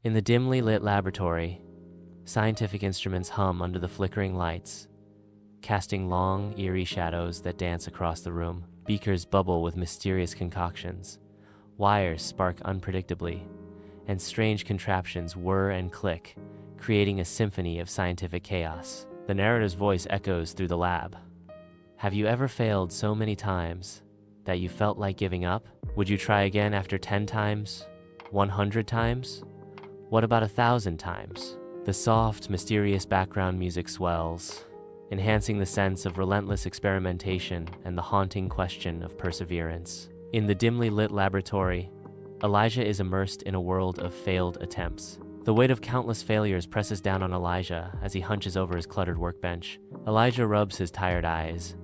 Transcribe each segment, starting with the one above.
In the dimly lit laboratory, scientific instruments hum under the flickering lights, casting long, eerie shadows that dance across the room. Beakers bubble with mysterious concoctions, wires spark unpredictably, and strange contraptions whir and click, creating a symphony of scientific chaos. The narrator's voice echoes through the lab. Have you ever failed so many times that you felt like giving up? Would you try again after 10 times? 100 times? What about 1,000 times? The soft, mysterious background music swells, enhancing the sense of relentless experimentation and the haunting question of perseverance. In the dimly lit laboratory, Elijah is immersed in a world of failed attempts. The weight of countless failures presses down on Elijah as he hunches over his cluttered workbench. Elijah rubs his tired eyes,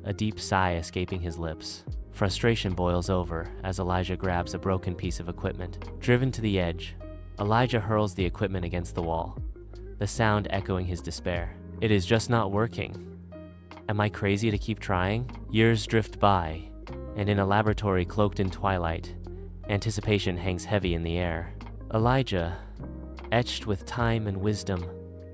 a deep sigh escaping his lips. Frustration boils over as Elijah grabs a broken piece of equipment. Driven to the edge, Elijah hurls the equipment against the wall, the sound echoing his despair. It is just not working. Am I crazy to keep trying? Years drift by, and in a laboratory cloaked in twilight, anticipation hangs heavy in the air. Elijah, etched with time and wisdom,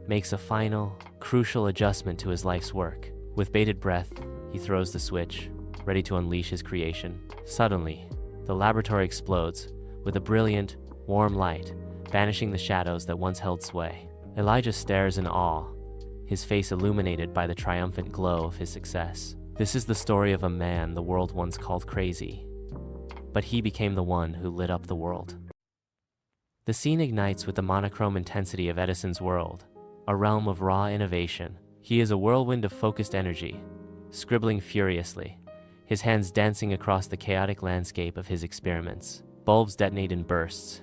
makes a final, crucial adjustment to his life's work. With bated breath, he throws the switch, ready to unleash his creation. Suddenly, the laboratory explodes with a brilliant, warm light, banishing the shadows that once held sway. Elijah stares in awe, his face illuminated by the triumphant glow of his success. This is the story of a man the world once called crazy, but he became the one who lit up the world. The scene ignites with the monochrome intensity of Edison's world, a realm of raw innovation. He is a whirlwind of focused energy, scribbling furiously, his hands dancing across the chaotic landscape of his experiments. Bulbs detonate in bursts,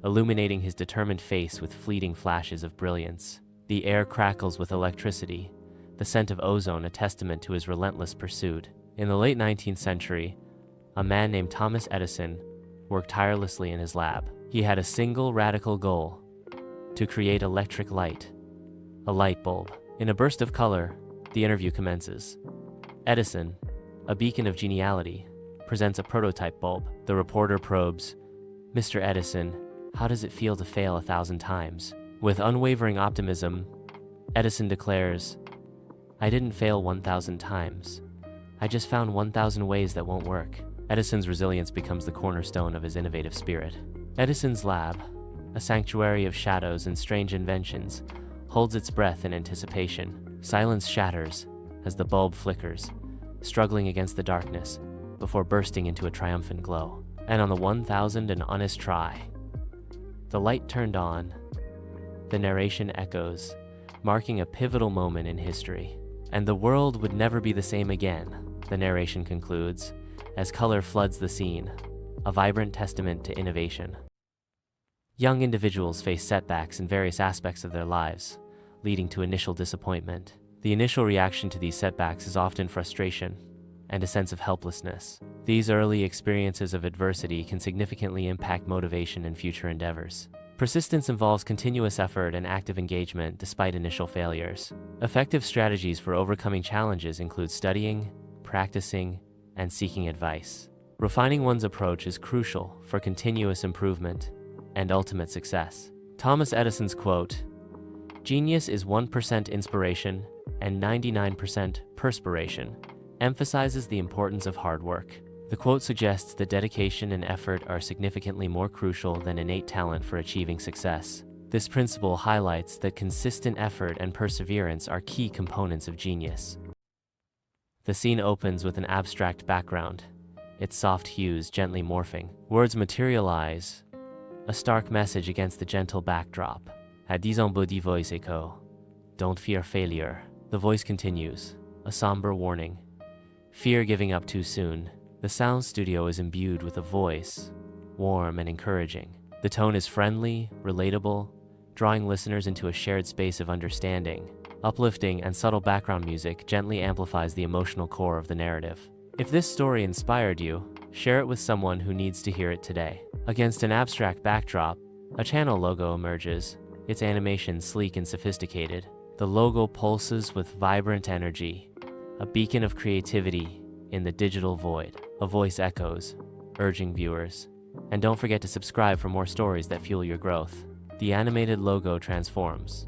illuminating his determined face with fleeting flashes of brilliance. The air crackles with electricity, the scent of ozone a testament to his relentless pursuit. In the late 19th century, a man named Thomas Edison worked tirelessly in his lab. He had a single radical goal: to create electric light, a light bulb. In a burst of color, the interview commences. Edison, a beacon of geniality, presents a prototype bulb. The reporter probes, "Mr. Edison, how does it feel to fail 1,000 times?" With unwavering optimism, Edison declares, "I didn't fail 1,000 times. I just found 1,000 ways that won't work." Edison's resilience becomes the cornerstone of his innovative spirit. Edison's lab, a sanctuary of shadows and strange inventions, holds its breath in anticipation. Silence shatters as the bulb flickers, struggling against the darkness before bursting into a triumphant glow. And on the 1,000th and honest try, the light turned on. The narration echoes, marking a pivotal moment in history. And the world would never be the same again, the narration concludes, as color floods the scene, a vibrant testament to innovation. Young individuals face setbacks in various aspects of their lives, leading to initial disappointment. The initial reaction to these setbacks is often frustration and a sense of helplessness. These early experiences of adversity can significantly impact motivation in future endeavors. Persistence involves continuous effort and active engagement despite initial failures. Effective strategies for overcoming challenges include studying, practicing, and seeking advice. Refining one's approach is crucial for continuous improvement and ultimate success. Thomas Edison's quote, "Genius is 1% inspiration and 99% perspiration," emphasizes the importance of hard work. The quote suggests that dedication and effort are significantly more crucial than innate talent for achieving success. This principle highlights that consistent effort and perseverance are key components of genius. The scene opens with an abstract background, its soft hues gently morphing. Words materialize, a stark message against the gentle backdrop. À 10 ans body voice echo. Don't fear failure. The voice continues, a somber warning. Fear giving up too soon. The sound studio is imbued with a voice, warm and encouraging. The tone is friendly, relatable, drawing listeners into a shared space of understanding. Uplifting and subtle background music gently amplifies the emotional core of the narrative. If this story inspired you, share it with someone who needs to hear it today. Against an abstract backdrop, a channel logo emerges, its animation sleek and sophisticated. The logo pulses with vibrant energy, a beacon of creativity in the digital void. A voice echoes, urging viewers. And don't forget to subscribe for more stories that fuel your growth. The animated logo transforms,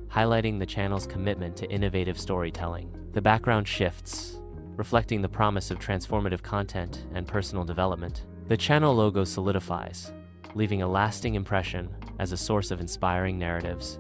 highlighting the channel's commitment to innovative storytelling. The background shifts, reflecting the promise of transformative content and personal development. The channel logo solidifies, leaving a lasting impression as a source of inspiring narratives.